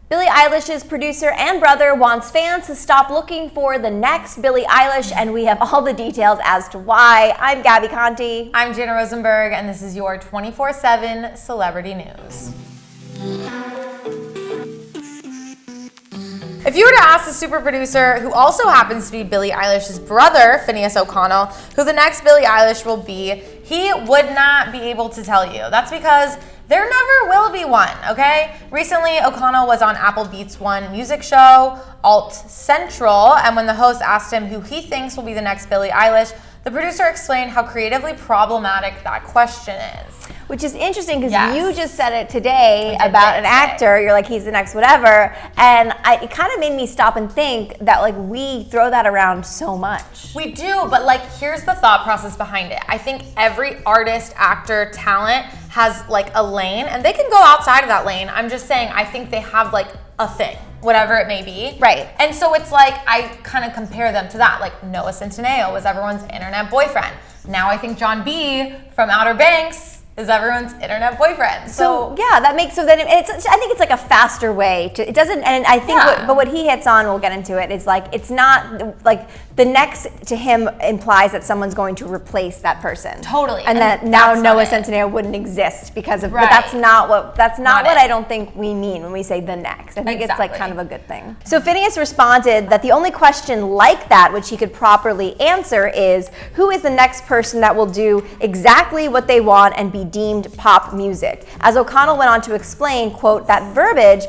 Billie Eilish's producer and brother wants fans to stop looking for the next Billie Eilish, and we have all the details as to why. I'm Gabi Conti. I'm Jana Rosenberg, and this is your 24/7 celebrity news. If you were to ask the super producer, who also happens to be Billie Eilish's brother, Finneas O'Connell, who the next Billie Eilish will be, he would not be able to tell you. That's because there never will be one, okay? Recently, O'Connell was on Apple Beats' One music show, Alt Central, and when the host asked him who he thinks will be the next Billie Eilish, the producer explained how creatively problematic that question is. Which is interesting because you just said it today about an actor. You're like, he's the next whatever. And it kind of made me stop and think that like we throw that around so much. We do, but like here's the thought process behind it. I think every artist, actor, talent has like a lane and they can go outside of that lane. I'm just saying I think they have like a thing, whatever it may be. Right. And so it's like I kind of compare them to that. Like Noah Centineo was everyone's internet boyfriend. Now I think John B from Outer Banks is everyone's internet boyfriend. So yeah, that makes I think it's like a faster way to. It doesn't, and I think what he hits on, we'll get into it, is like it's not like the next to him implies that someone's going to replace that person. Totally. And that now Noah Centineo wouldn't exist because of. But that's not what I don't think we mean when we say the next. I think it's like kind of a good thing. So Finneas responded that the only question like that which he could properly answer is who is the next person that will do exactly what they want and be deemed pop music. As O'Connell went on to explain, quote, that verbiage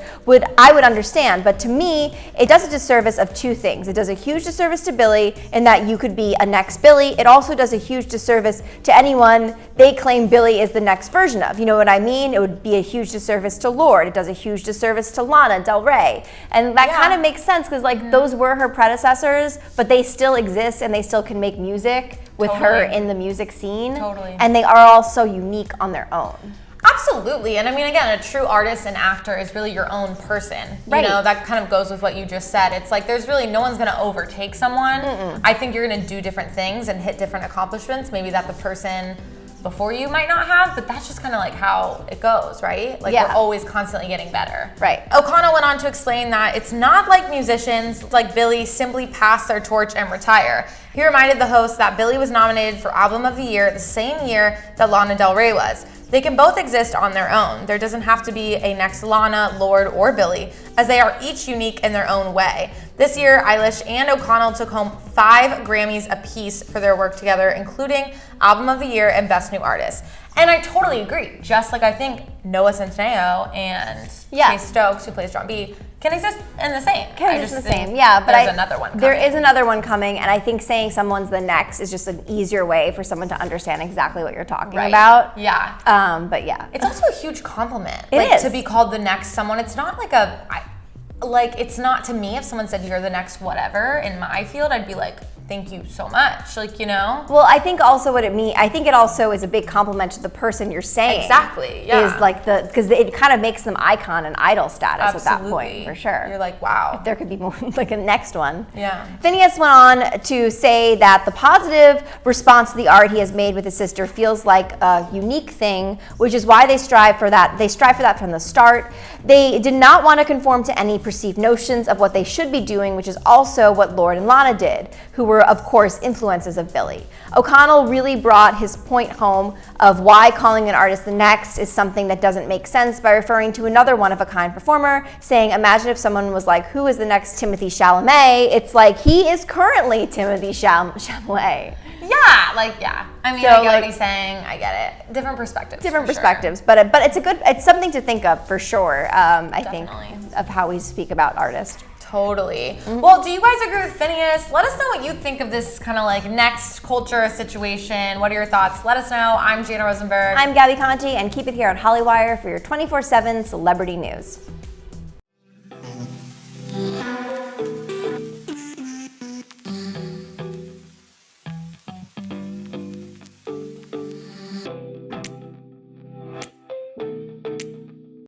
I would understand, but to me, it does a disservice of two things. It does a huge disservice to Billie in that you could be a next Billie. It also does a huge disservice to anyone they claim Billie is the next version of. You know what I mean? It would be a huge disservice to Lorde. It does a huge disservice to Lana Del Rey. And that kind of makes sense because like those were her predecessors, but they still exist and they still can make music with her in the music scene. Totally. And they are all so unique on their own. Absolutely. And I mean, again, a true artist and actor is really your own person. Right. You know, that kind of goes with what you just said. It's like there's really no one's going to overtake someone. I think you're going to do different things and hit different accomplishments, maybe that the person before you might not have, but that's just kind of like how it goes, right? Like we're always constantly getting better. Right. O'Connell went on to explain that it's not like musicians like Billie simply pass their torch and retire. He reminded the host that Billie was nominated for Album of the Year the same year that Lana Del Rey was. They can both exist on their own. There doesn't have to be a next Lana, Lorde, or Billie, as they are each unique in their own way. This year, Eilish and O'Connell took home 5 Grammys apiece for their work together, including Album of the Year and Best New Artist. And I totally agree. Just like I think Noah Centineo and Chase Stokes, who plays John B., can exist in the same. Can exist in the same, yeah. But there's another one coming. There is another one coming, and I think saying someone's the next is just an easier way for someone to understand exactly what you're talking about. Yeah. But yeah. It's also a huge compliment. It is. To be called the next someone. It's not like it's not to me if someone said you're the next whatever in my field, I'd be like, thank you so much. Like, you know? Well, I think also I think it also is a big compliment to the person you're saying. Exactly, yeah. Is like because it kind of makes them icon and idol status at that point, for sure. You're like, wow. If there could be more, like a next one. Yeah. Phineas went on to say that the positive response to the art he has made with his sister feels like a unique thing, which is why they strive for that. They strive for that from the start. They did not want to conform to any perceived notions of what they should be doing, which is also what Lorde and Lana did, who were, of course, influences of Billie. O'Connell really brought his point home of why calling an artist the next is something that doesn't make sense by referring to another one-of-a-kind performer, saying, imagine if someone was like, who is the next Timothée Chalamet? It's like, he is currently Timothée Chalamet. Yeah, I mean, I get what he's saying. I get it. Different perspectives. But it's something to think of for sure. I think of how we speak about artists. Totally. Well, do you guys agree with Finneas? Let us know what you think of this kind of like next culture situation. What are your thoughts? Let us know. I'm Jana Rosenberg. I'm Gabi Conti, and keep it here on Hollywire for your 24/7 celebrity news.